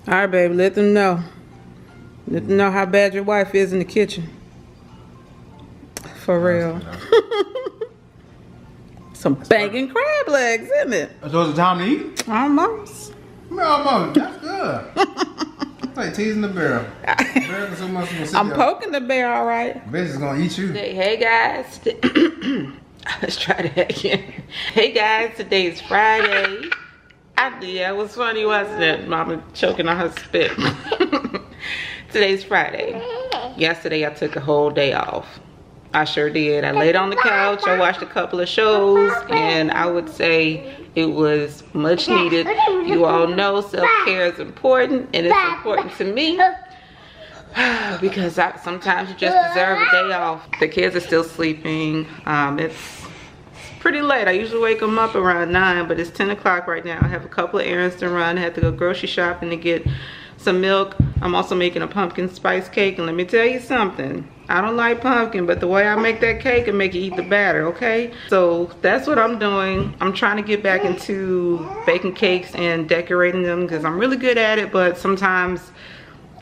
Alright, baby, let them know. Let them know how bad your wife is in the kitchen. For real. Some banging crab legs, isn't it? So it's time to eat? Almost. Almost. That's good. It's like teasing the bear. I'm poking the bear, all right. Bitch is gonna eat you. Hey guys. Let's try that again. Hey guys, today is Friday. Yeah, it was funny, wasn't it? Mama choking on her spit. Today's Friday. Yesterday I took a whole day off. I sure did. I laid on the couch, I watched a couple of shows, and I would say it was much needed. You all know self-care is important, and it's important to me because sometimes you just deserve a day off. The kids are still sleeping. It's pretty late. I usually wake them up around 9, but it's 10 o'clock right now. I have a couple of errands to run. I have to go grocery shopping to get some milk. I'm also making a pumpkin spice cake, and let me tell you something. I don't like pumpkin, but the way I make that cake and make you eat the batter, okay? So that's what I'm doing. I'm trying to get back into baking cakes and decorating them because I'm really good at it, but sometimes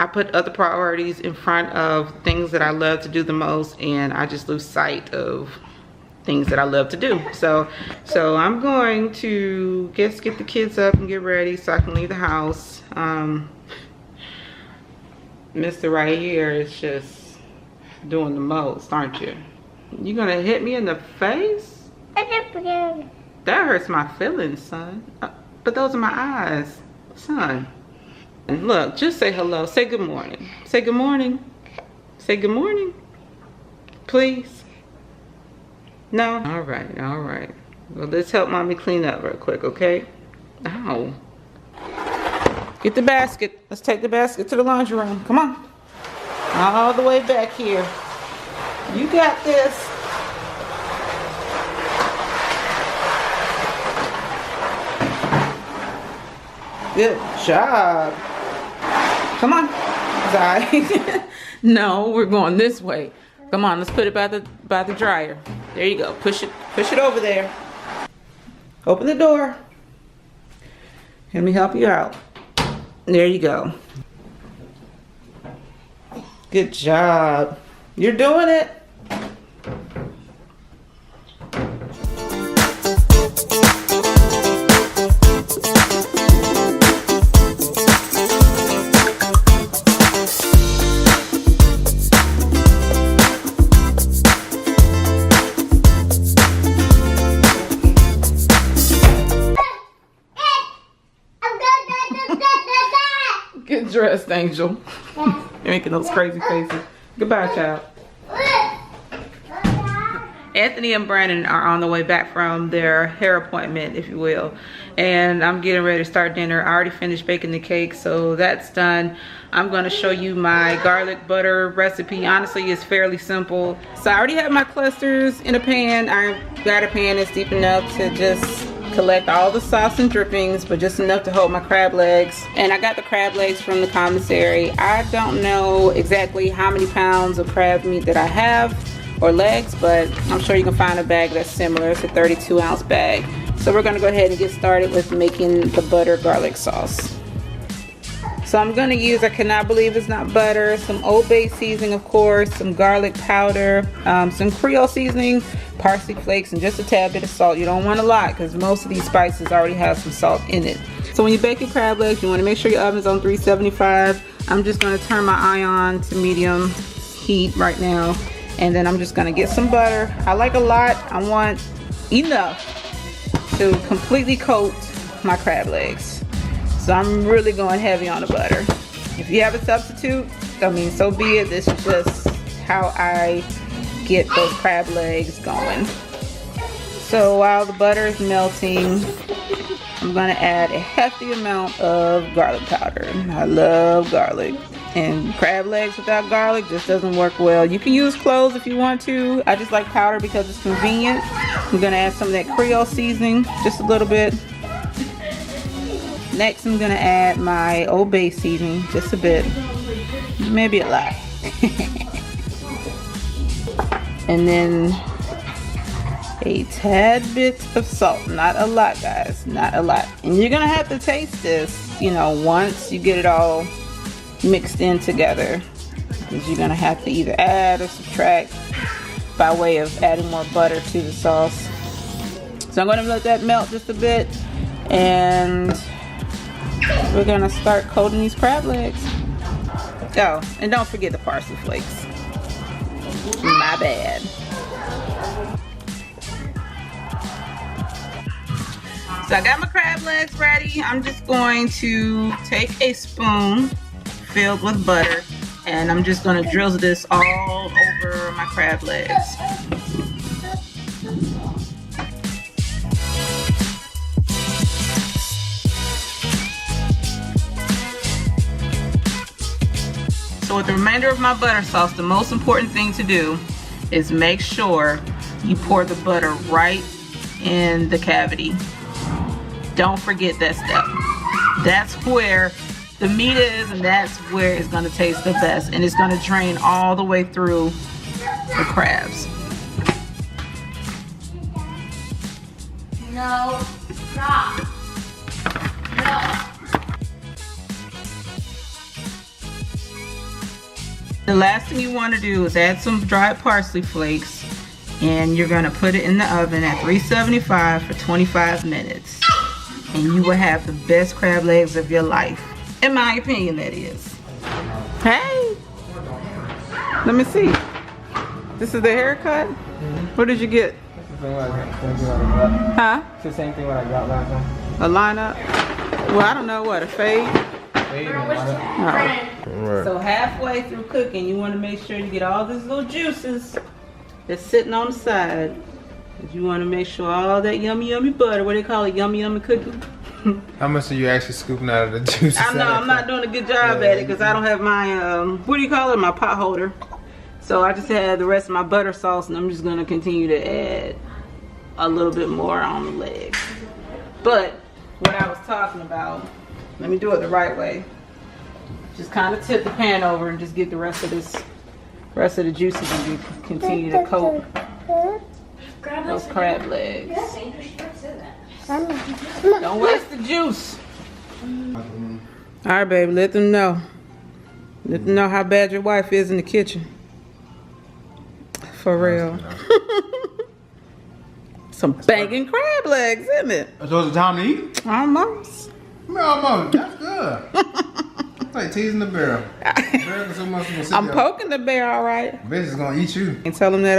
I put other priorities in front of things that I love to do the most, and I just lose sight of things that I love to do. So I'm going to get the kids up and get ready so I can leave the house. Mr. right here is just doing the most, aren't you? You gonna hit me in the face? That hurts my feelings, son. But those are my eyes, son. And look, just say hello. Say good morning. Say good morning. Say good morning. Please. No? All right, all right. Well, let's help mommy clean up real quick, okay? Ow. Get the basket. Let's take the basket to the laundry room. Come on. All the way back here. You got this. Good job. Come on. Sorry. No, we're going this way. Come on, let's put it by the dryer. There you go. Push it over there. Open the door. Let me help you out. There you go. Good job. You're doing it. Get dressed, Angel. You're making those crazy faces. Goodbye, child. Anthony and Brandon are on the way back from their hair appointment, if you will. And I'm getting ready to start dinner. I already finished baking the cake, so that's done. I'm going to show you my garlic butter recipe. Honestly, it's fairly simple. So I already have my clusters in a pan. I got a pan that's deep enough to just collect all the sauce and drippings, but just enough to hold my crab legs. And I got the crab legs from the commissary. I don't know exactly how many pounds of crab meat that I have or legs, but I'm sure you can find a bag that's similar. It's a 32-ounce bag. So we're gonna go ahead and get started with making the butter garlic sauce. So I'm gonna use, I cannot believe it's not butter, some Old Bay seasoning, of course, some garlic powder, some Creole seasoning, parsley flakes, and just a tad bit of salt. You don't want a lot because most of these spices already have some salt in it. So when you bake your crab legs, you want to make sure your oven's on 375. I'm just going to turn my eye on to medium heat right now, and then I'm just going to get some butter. I like a lot. I want enough to completely coat my crab legs. So I'm really going heavy on the butter. If you have a substitute, I mean, so be it. This is just how I get those crab legs going. So while the butter is melting, I'm gonna add a hefty amount of garlic powder. I love garlic, and crab legs without garlic just doesn't work well. You can use cloves if you want to. I just like powder because it's convenient. I'm gonna add some of that Creole seasoning, just a little bit. Next, I'm gonna add my Old Bay seasoning, just a bit, maybe a lot. And then a tad bit of salt, not a lot, guys, not a lot. And you're gonna have to taste this. just, you know, once you get it all mixed in together, because you're gonna have to either add or subtract by way of adding more butter to the sauce. So I'm gonna let that melt just a bit, and we're gonna start coating these crab legs. Oh, and don't forget the parsley flakes. My bad. So I got my crab legs ready. I'm just going to take a spoon filled with butter, and I'm just gonna drizzle this all over my crab legs. So with the remainder of my butter sauce, the most important thing to do is make sure you pour the butter right in the cavity. Don't forget that step. That's where the meat is, and that's where it's gonna taste the best, and it's gonna drain all the way through the crabs. No, stop. No. The last thing you want to do is add some dried parsley flakes, and you're going to put it in the oven at 375 for 25 minutes. And you will have the best crab legs of your life. In my opinion, that is. Hey! Let me see. This is the haircut? What did you get? Huh? It's the same thing what I got last time. A lineup? Well, I don't know what, a fade? Right. So halfway through cooking, you want to make sure you get all these little juices that's sitting on the side. You want to make sure all that yummy, yummy butter, what do they call it, yummy, yummy cooking? How much are you actually scooping out of the juices? I know, I'm not doing a good job at it because I don't have my, what do you call it, my pot holder. So I just had the rest of my butter sauce, and I'm just going to continue to add a little bit more on the legs. But what I was talking about, let me do it the right way. Just kind of tip the pan over and just get the rest of the juices, and you continue to coat those crab legs. Don't waste the juice. All right, baby, let them know. Let them know how bad your wife is in the kitchen. For real. Some banging crab legs, isn't it? So it's time to eat? Almost. Almost. That's good. It's like teasing the bear. I'm poking the bear, all right. Bitch is gonna eat you. And tell him that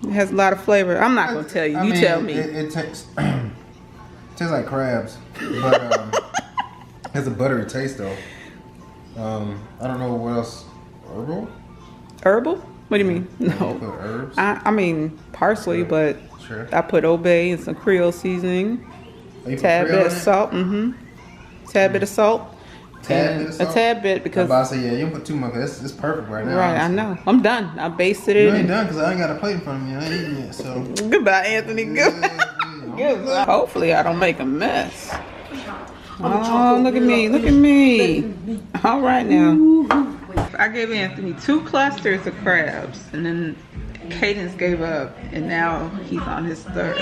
it has a lot of flavor. I'm not gonna tell you. You tell me. It tastes like crabs, but has a buttery taste though. I don't know what else. Herbal? Herbal? What do you mean? You No. put herbs? I mean parsley, but Sure. I put obey and some Creole seasoning. Oh, you put Tad Creole bit of in it? salt. Tad bit of salt. Tad and bit of salt? A tad bit I'm because. about to say, yeah, you don't put too much. It's perfect right now. Right, I honestly. know. I'm done. I basted it. You ain't done because I ain't got a plate in front of me. I ain't eating it, so. Goodbye, Anthony. Goodbye. Goodbye. Hopefully, I don't make a mess. Oh, look at me. Look at me. All right now. I gave Anthony 2 clusters of crabs, and then Cadence gave up, and now he's on his 3rd.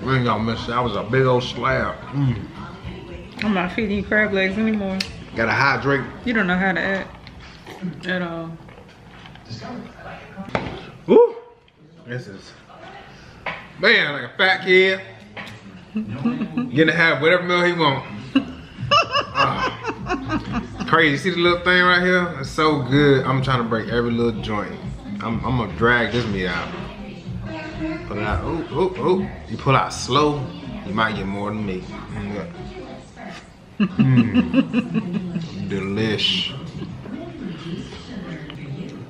We ain't gonna miss it. That was a big old slab. I'm not feeding you crab legs anymore. Gotta hydrate. You don't know how to act at all. Woo! This is, man, like a fat kid. Getting to have whatever meal he want. Crazy. See the little thing right here? It's so good. I'm trying to break every little joint. I'm gonna drag this meat out. Pull it out. Ooh, ooh, ooh. You pull out slow, you might get more than me. Delish.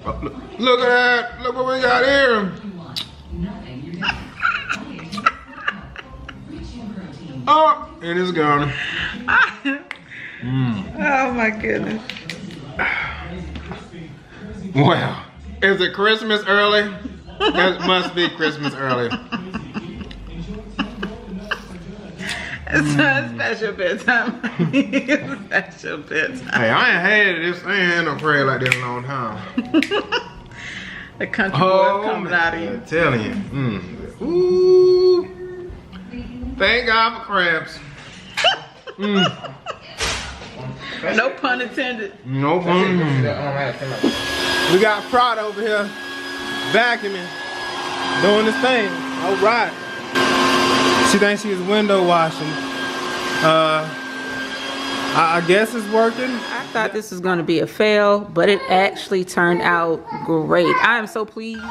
Oh, look at that. Look what we got here. Oh, and it's gone. Oh my goodness. Wow. Is it Christmas early? It must be Christmas early. It's a special bedtime. Special bedtime. Hey, I ain't had this. I ain't had no prayer like this in a long time. The country boy coming man. out of you. I'm telling you. Ooh. Thank God for crabs. No pun intended. No fun. We got Prada over here vacuuming, doing this thing. All right. She thinks she's window washing. I guess it's working. I thought this was gonna be a fail, but it actually turned out great. I am so pleased.